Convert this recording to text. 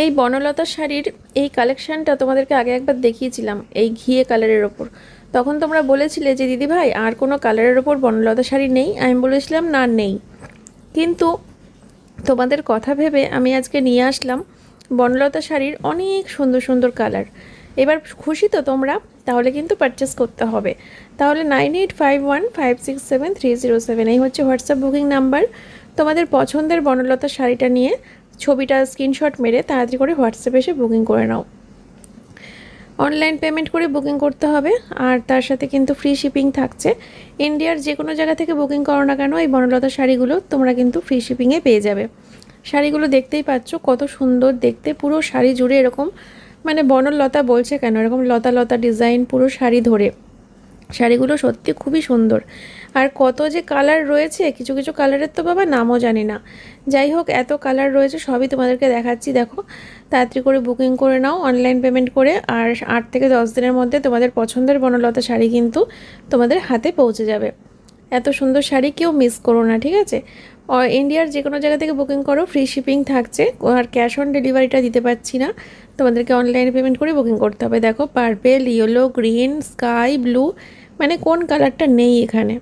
এই বনলতা শাড়ির এই কালেকশানটা তোমাদেরকে আগে একবার দেখিয়েছিলাম এই ঘিয়ে কালারের ওপর। তখন তোমরা বলেছিলে যে দিদি ভাই আর কোনো কালারের ওপর বনলতা শাড়ি নেই। আমি বলেছিলাম না, নেই। কিন্তু তোমাদের কথা ভেবে আমি আজকে নিয়ে আসলাম বনলতা শাড়ির অনেক সুন্দর সুন্দর কালার। এবার খুশি তো তোমরা? তাহলে কিন্তু পারচেস করতে হবে। তাহলে 9851567307 এই হচ্ছে হোয়াটসঅ্যাপ বুকিং নাম্বার। তোমাদের পছন্দের বনলতা শাড়িটা নিয়ে ছবিটা স্ক্রিনশট মেরে তাড়াতাড়ি করে হোয়াটসঅ্যাপে এসে বুকিং করে নাও। অনলাইন পেমেন্ট করে বুকিং করতে হবে, আর তার সাথে কিন্তু ফ্রি শিপিং থাকছে। ইন্ডিয়ার যে কোনো জায়গা থেকে বুকিং করো না কেন এই বনলতা শাড়িগুলো তোমরা কিন্তু ফ্রি শিপিংয়ে পেয়ে যাবে। শাড়িগুলো দেখতেই পাচ্ছ কত সুন্দর দেখতে, পুরো শাড়ি জুড়ে এরকম মানে বনলতা বলছে কেন, এরকম লতা লতা ডিজাইন পুরো শাড়ি ধরে। শাড়িগুলো সত্যি খুবই সুন্দর। আর কত যে কালার রয়েছে, কিছু কিছু কালারের তো বাবা নামও জানি না। যাই হোক, এত কালার রয়েছে, সবই তোমাদেরকে দেখাচ্ছি। দেখো, তাড়াতাড়ি করে বুকিং করে নাও অনলাইন পেমেন্ট করে, আর 8 থেকে 10 দিনের মধ্যে তোমাদের পছন্দের বনলতা শাড়ি কিন্তু তোমাদের হাতে পৌঁছে যাবে। এত সুন্দর শাড়ি কেউ মিস করো না, ঠিক আছে? ইন্ডিয়ার যে কোনো জায়গা থেকে বুকিং করো, ফ্রি শিপিং থাকছে। আর ক্যাশ অন ডেলিভারিটা দিতে পারছি না, তোমাদেরকে অনলাইনে পেমেন্ট করে বুকিং করতে হবে। দেখো, purple, yellow, green, sky blue, মানে কোন কালারটা নেই এখানে।